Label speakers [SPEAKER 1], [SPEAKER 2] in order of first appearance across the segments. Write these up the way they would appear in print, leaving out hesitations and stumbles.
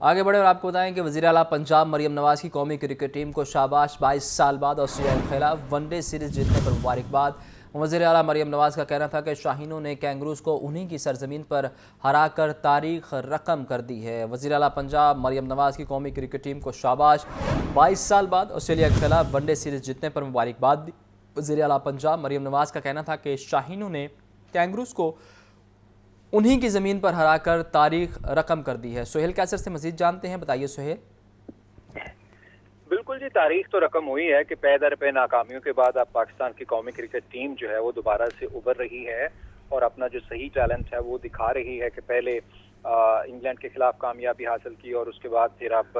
[SPEAKER 1] आगे बढ़े और आपको बताएं कि वज़ीर आला पंजाब मरियम नवाज़ की कौमी क्रिकेट टीम को शाबाश। 22 साल बाद ऑस्ट्रेलिया के खिलाफ वनडे सीरीज़ जीतने पर मुबारकबाद। वज़ीर आला मरियम नवाज़ का कहना था कि शाहीनों ने कैंगरूज को उन्हीं की सरजमीन पर हराकर तारीख रकम कर दी है। वज़ीर आला पंजाब मरियम नवाज़ की कौमी क्रिकेट टीम को शाबाश। 22 साल बाद ऑस्ट्रेलिया के खिलाफ वनडे सीरीज़ जीतने पर मुबारकबाद दी। वज़ीर आला पंजाब मरियम नवाज़ का कहना था कि शाहीनों ने कैंगरूज को उन्हीं की ज़मीन पर हराकर तारीख रकम कर दी है। सुहेल कैसर से मज़ीद जानते हैं, बताइए सुहेल।
[SPEAKER 2] बिल्कुल जी, तारीख तो रकम हुई है कि पै दर पे नाकामियों के बाद अब पाकिस्तान की कौमी क्रिकेट टीम जो है वो दोबारा से उभर रही है और अपना जो सही टैलेंट है वो दिखा रही है कि पहले इंग्लैंड के खिलाफ कामयाबी हासिल की और उसके बाद फिर अब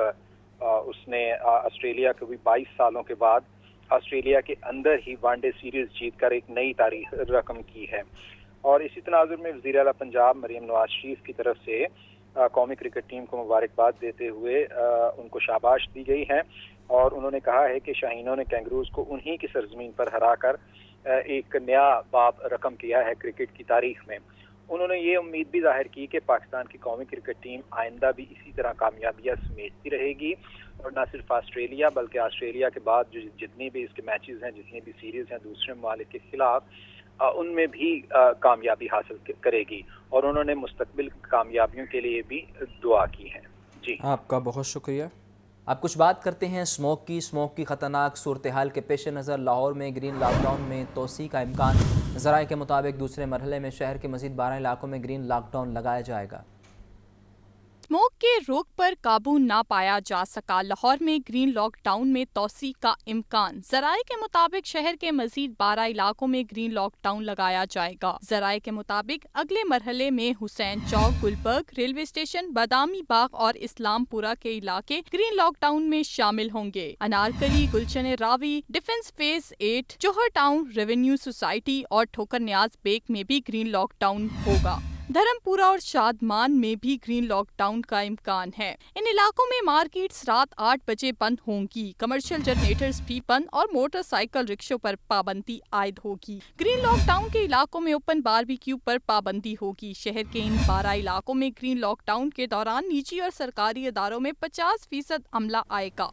[SPEAKER 2] उसने ऑस्ट्रेलिया को भी 22 सालों के बाद ऑस्ट्रेलिया के अंदर ही वनडे सीरीज जीतकर एक नई तारीख रकम की है। और इसी तनाजुर में वज़ीर आला पंजाब मरियम नवाज शरीफ की तरफ से कौमी क्रिकेट टीम को मुबारकबाद देते हुए उनको शाबाश दी गई है और उन्होंने कहा है कि शाहीनों ने कैंगरूज को उन्हीं की सरजमीन पर हराकर एक नया बाब रकम किया है क्रिकेट की तारीख में। उन्होंने ये उम्मीद भी जाहिर की कि पाकिस्तान की कौमी क्रिकेट टीम आइंदा भी इसी तरह कामयाबियां समेटती रहेगी और न सिर्फ ऑस्ट्रेलिया बल्कि ऑस्ट्रेलिया के बाद जो जितनी भी इसके मैचेस हैं, जितनी भी सीरीज हैं दूसरे ममालिक के खिलाफ, उनमें भी कामयाबी हासिल करेगी और उन्होंने मुस्तकबिल कामयाबियों के लिए भी दुआ की है। जी,
[SPEAKER 1] आपका बहुत शुक्रिया। अब कुछ बात करते हैं स्मोक की ख़तरनाक सूरत हाल के पेश नज़र लाहौर में ग्रीन लॉकडाउन में तोसी का इम्कान। ज़राए के मुताबिक दूसरे मरहले में शहर के मज़ीद 12 इलाकों में ग्रीन लॉकडाउन लगाया जाएगा।
[SPEAKER 3] स्मोक के रोक पर काबू ना पाया जा सका, लाहौर में ग्रीन लॉकडाउन में तोसी का इम्कान। जराये के मुताबिक शहर के मजीद 12 इलाकों में ग्रीन लॉकडाउन लगाया जाएगा। जराये के मुताबिक अगले मरहले में हुसैन चौक, गुलबर्ग, रेलवे स्टेशन, बादामी बाग और इस्लामपुरा के इलाके ग्रीन लॉकडाउन में शामिल होंगे। अनारकली, गुलशन रावी, डिफेंस फेज 8, जौहर टाउन, रेवेन्यू सोसाइटी और ठोकर न्याज बेग में भी ग्रीन लॉकडाउन होगा। धर्मपुरा और शादमान में भी ग्रीन लॉकडाउन का इम्कान है। इन इलाकों में मार्केट्स रात 8 बजे बंद होंगी। कमर्शियल जनरेटर्स भी बंद और मोटरसाइकिल रिक्शों पर पाबंदी आयद होगी। ग्रीन लॉकडाउन के इलाकों में ओपन बारबेक्यू पर पाबंदी होगी। शहर के इन 12 इलाकों में ग्रीन लॉकडाउन के दौरान निजी और सरकारी इदारों में 50% अमला आएगा।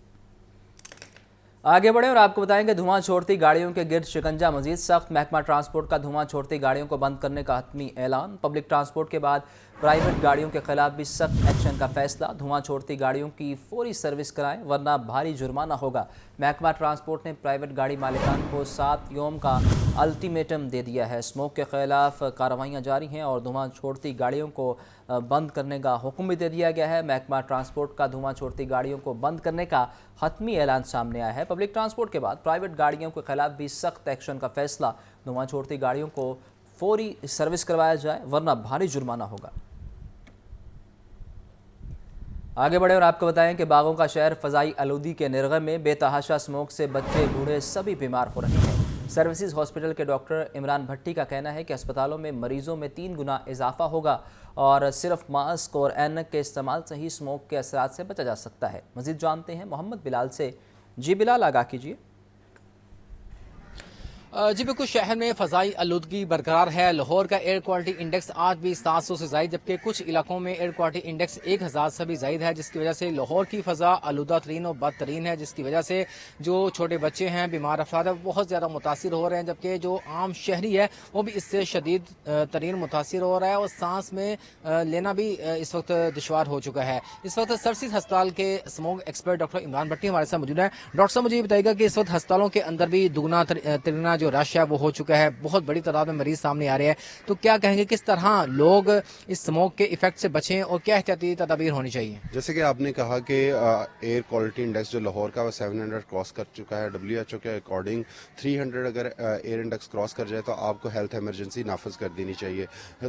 [SPEAKER 1] आगे बढ़े और आपको बताएं कि धुआं छोड़ती गाड़ियों के गिर्द शिकंजा मजीद सख्त। महकमा ट्रांसपोर्ट का धुआं छोड़ती गाड़ियों को बंद करने का हतमी ऐलान। पब्लिक ट्रांसपोर्ट के बाद प्राइवेट गाड़ियों के खिलाफ भी सख्त एक्शन का फैसला। धुआं छोड़ती गाड़ियों की फौरी सर्विस कराएं वरना भारी जुर्माना होगा। महकमा ट्रांसपोर्ट ने प्राइवेट गाड़ी मालिकान को 7 यौम का अल्टीमेटम दे दिया है। स्मोक के खिलाफ कार्रवाइयाँ जारी हैं और धुआं छोड़ती गाड़ियों को बंद करने का हुक्म भी दे दिया गया है। महकमा ट्रांसपोर्ट का धुआं छोड़ती गाड़ियों को बंद करने का हतमी ऐलान सामने आया है। पब्लिक ट्रांसपोर्ट के बाद प्राइवेट गाड़ियों के खिलाफ भी सख्त एक्शन का फैसला। धुआं छोड़ती गाड़ियों को फौरी सर्विस करवाया जाए वरना भारी जुर्माना होगा। आगे बढ़े और आपको बताएं कि बागों का शहर फ़ज़ाई आलूदी के निर्गम में बेतहाशा स्मोक से बच्चे बूढ़े सभी बीमार हो रहे हैं। सर्विसेज हॉस्पिटल के डॉक्टर इमरान भट्टी का कहना है कि अस्पतालों में मरीजों में 3 गुना इजाफा होगा और सिर्फ मास्क और ऐनक के इस्तेमाल से ही स्मोक के असरात से बचा जा सकता है। मज़ीद जानते हैं मोहम्मद बिलाल से। जी बिलाल, आगाह कीजिए।
[SPEAKER 4] जी बिल्कुल, शहर में फ़ज़ाई आलूदगी बरकरार है। लाहौर का एयर क्वालिटी इंडेक्स आज भी 700 से ज़ायद, जबकि कुछ इलाकों में एयर क्वालिटी इंडेक्स 1000 से भी ज़ायद है, जिसकी वजह से लाहौर की फ़ज़ा आलूदा तरीन और बदतरीन है, जिसकी वजह से जो छोटे बच्चे हैं, बीमार अफराद है, बहुत ज़्यादा मुतासिर हो रहे हैं, जबकि जो आम शहरी है वो भी इससे शदीद तरीन मुतासिर हो रहा है और सांस में लेना भी इस वक्त दुश्वार हो चुका है। इस वक्त सर्विसेज अस्पताल के स्मोक एक्सपर्ट डॉक्टर इमरान भट्टी हमारे साथ मौजूद है। डॉक्टर साहब, मुझे ये बताइएगा कि इस वक्त अस्पतालों के अंदर भी दुगना तरीना जो रश है वो हो चुका है, बहुत बड़ी तादाद में मरीज सामने आ रहे हैं, तो क्या कहेंगे किस तरह लोग इस स्मोक के इफेक्ट से बचें और क्या एहतियाती तदाबीर होनी चाहिए?
[SPEAKER 5] जैसे कि आपने कहा कि एयर क्वालिटी इंडेक्स जो लाहौर का वो 700 क्रॉस कर चुका है। WHO के अकॉर्डिंग 300 अगर एयर इंडेक्स क्रॉस कर जाए तो आपको हेल्थ इमरजेंसी नाफिज कर देनी चाहिए।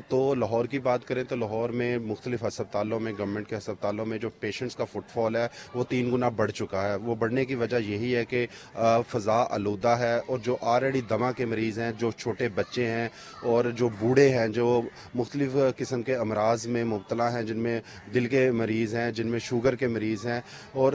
[SPEAKER 5] तो लाहौर की बात करें तो लाहौर में मुख्तलिफ अस्पतालों में, गवर्नमेंट के अस्पतालों में जो पेशेंट्स का फुटफॉल है वो 3 गुना बढ़ चुका है। वो बढ़ने की वजह यही है कि फ़ज़ा आलूदा है और जो ऑलरेडी دمہ کے مریض ہیں، جو چھوٹے بچے ہیں اور جو بوڑھے ہیں، جو مختلف قسم کے امراض میں مبتلا ہیں، جن میں دل کے مریض ہیں، جن میں شوگر کے مریض ہیں اور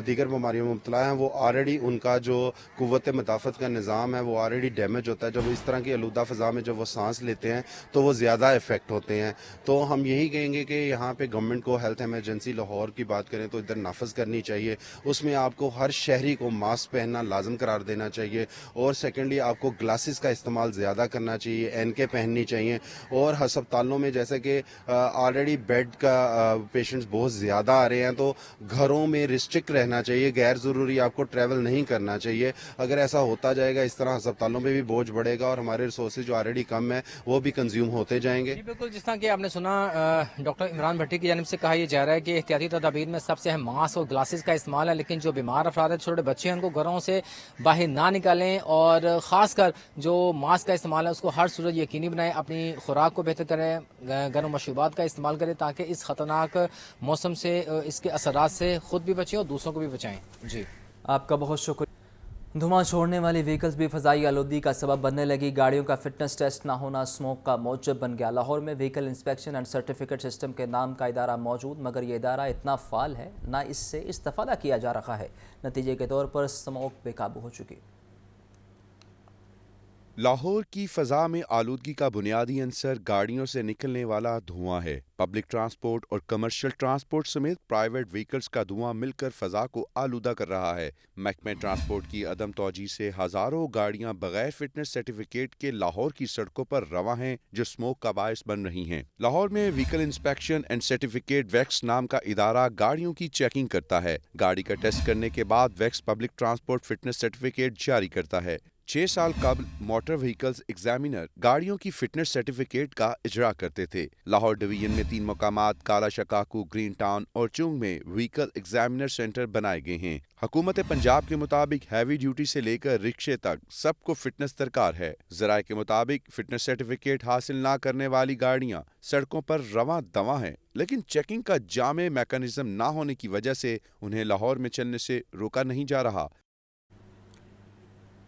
[SPEAKER 5] دیگر بیماریوں میں مبتلا ہیں، وہ آلریڈی ان کا جو قوت مدافعت کا نظام ہے وہ آلریڈی ڈیمیج ہوتا ہے. جب اس طرح کی آلودہ فضا میں جب وہ سانس لیتے ہیں تو وہ زیادہ افیکٹ ہوتے ہیں. تو ہم یہی کہیں گے کہ یہاں پہ گورنمنٹ کو ہیلتھ ایمرجنسی لاہور کی بات کریں تو ادھر نافذ کرنی چاہیے. اس میں آپ کو ہر شہری کو ماسک پہننا لازم قرار دینا چاہیے اور سیکنڈلی آپ کو گلاسز کا استعمال زیادہ کرنا چاہیے، اینکیں پہننی چاہیے. اور ہسپتالوں میں جیسے کہ آلریڈی بیڈ کا پیشنٹس بہت زیادہ آ رہے ہیں تو گھروں میں ریسٹرکٹ رہنا چاہیے، غیر ضروری آپ کو ٹریول نہیں کرنا چاہیے. اگر ایسا ہوتا جائے گا اس طرح ہسپتالوں میں بھی بوجھ بڑھے گا اور ہمارے ریسورسز جو آلریڈی کم ہیں وہ بھی کنزیوم ہوتے جائیں گے.
[SPEAKER 4] جی بالکل، جس طرح کہ آپ نے سنا ڈاکٹر عمران بھٹی کی جانب سے کہا یہ جا رہا ہے کہ احتیاطی تدابیر میں سب سے اہم ماسک اور گلاسز کا استعمال ہے، لیکن جو بیمار افراد ہیں، چھوٹے بچے ہیں، ان کو گھروں سے باہر نہ نکالیں اور خاص کر جو ماسک کا استعمال ہے اس کو ہر صورت یقینی بنائیں. اپنی خوراک کو بہتر کریں، گرم مشروبات کا استعمال کریں تاکہ اس خطرناک موسم سے، اس کے اثرات سے خود بھی بچیں اور دوسروں کو بھی بچائیں. جی
[SPEAKER 1] آپ کا بہت شکریہ. دھواں چھوڑنے والی وہیکلز بھی فضائی آلودگی کا سبب بننے لگی. گاڑیوں کا فٹنس ٹیسٹ نہ ہونا اسموک کا موجب بن گیا. لاہور میں vehicle inspection and certificate system کے نام کا ادارہ موجود، مگر یہ ادارہ اتنا فعال ہے نہ اس سے استفادہ کیا جا رہا ہے. نتیجے کے طور پر اسموک بے قابو ہو چکی.
[SPEAKER 6] لاہور کی فضا میں آلودگی کا بنیادی عنصر گاڑیوں سے نکلنے والا دھواں ہے. پبلک ٹرانسپورٹ اور کمرشل ٹرانسپورٹ سمیت پرائیویٹ وہیکلز کا دھواں مل کر فضا کو آلودہ کر رہا ہے. محکمہ ٹرانسپورٹ کی عدم توجہ سے ہزاروں گاڑیاں بغیر فٹنس سرٹیفکیٹ کے لاہور کی سڑکوں پر رواں ہیں، جو اسموک کا باعث بن رہی ہیں. لاہور میں وہیکل انسپیکشن اینڈ سرٹیفکیٹ ویکس نام کا ادارہ گاڑیوں کی چیکنگ کرتا ہے. گاڑی کا ٹیسٹ کرنے کے بعد ویکس پبلک ٹرانسپورٹ فٹنس سرٹیفکیٹ جاری کرتا ہے. 6 سال قبل موٹر وہیکلز ایگزامینر گاڑیوں کی فٹنس سرٹیفکیٹ کا اجرا کرتے تھے. لاہور ڈویژن میں 3 مقامات کالا شکاکو، گرین ٹاؤن اور چنگ میں وہیکل ایگزامینر سینٹر بنائے گئے ہیں. حکومت پنجاب کے مطابق ہیوی ڈیوٹی سے لے کر رکشے تک سب کو فٹنس درکار ہے. ذرائع کے مطابق فٹنس سرٹیفکیٹ حاصل نہ کرنے والی گاڑیاں سڑکوں پر رواں دواں ہیں، لیکن چیکنگ کا جامع میکانزم نہ ہونے کی وجہ سے انہیں لاہور میں چلنے سے روکا نہیں جا رہا.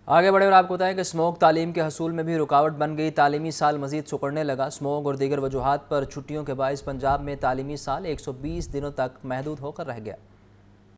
[SPEAKER 1] آگے بڑھے اور آپ کو بتائیں کہ اسموک تعلیم کے حصول میں بھی رکاوٹ بن گئی. تعلیمی سال مزید سکڑنے لگا. اسموک اور دیگر وجوہات پر چھٹیوں کے باعث پنجاب میں تعلیمی سال 120 دنوں تک محدود ہو کر رہ گیا.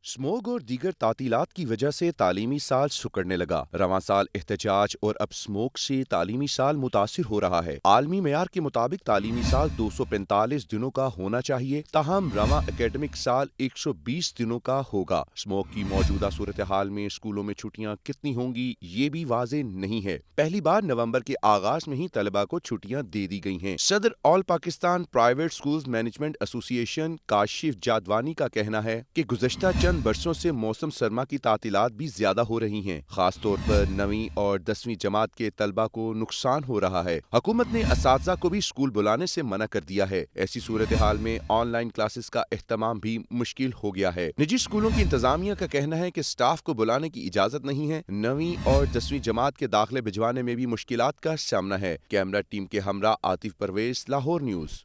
[SPEAKER 6] اسموگ اور دیگر تعطیلات کی وجہ سے تعلیمی سال سکڑنے لگا. رواں سال احتجاج اور اب اسموگ سے تعلیمی سال متاثر ہو رہا ہے. عالمی معیار کے مطابق تعلیمی سال 245 دنوں کا ہونا چاہیے، تاہم رواں اکیڈمک سال 120 دنوں کا ہوگا. اسموگ کی موجودہ صورتحال میں اسکولوں میں چھٹیاں کتنی ہوں گی یہ بھی واضح نہیں ہے. پہلی بار نومبر کے آغاز میں ہی طلباء کو چھٹیاں دے دی گئی ہیں. صدر آل پاکستان پرائیویٹ اسکولز مینجمنٹ ایسوسی ایشن کاشف جادوانی کا کہنا ہے کہ گزشتہ چند برسوں سے موسم سرما کی تعطیلات بھی زیادہ ہو رہی ہیں. خاص طور پر 9ویں اور 10ویں جماعت کے طلباء کو نقصان ہو رہا ہے. حکومت نے اساتذہ کو بھی اسکول بلانے سے منع کر دیا ہے. ایسی صورتحال میں آن لائن کلاسز کا اہتمام بھی مشکل ہو گیا ہے. نجی اسکولوں کی انتظامیہ کا کہنا ہے کہ سٹاف کو بلانے کی اجازت نہیں ہے. 9ویں اور 10ویں جماعت کے داخلے بھجوانے میں بھی مشکلات کا سامنا ہے. کیمرہ ٹیم کے ہمراہ عاطف پرویز، لاہور نیوز.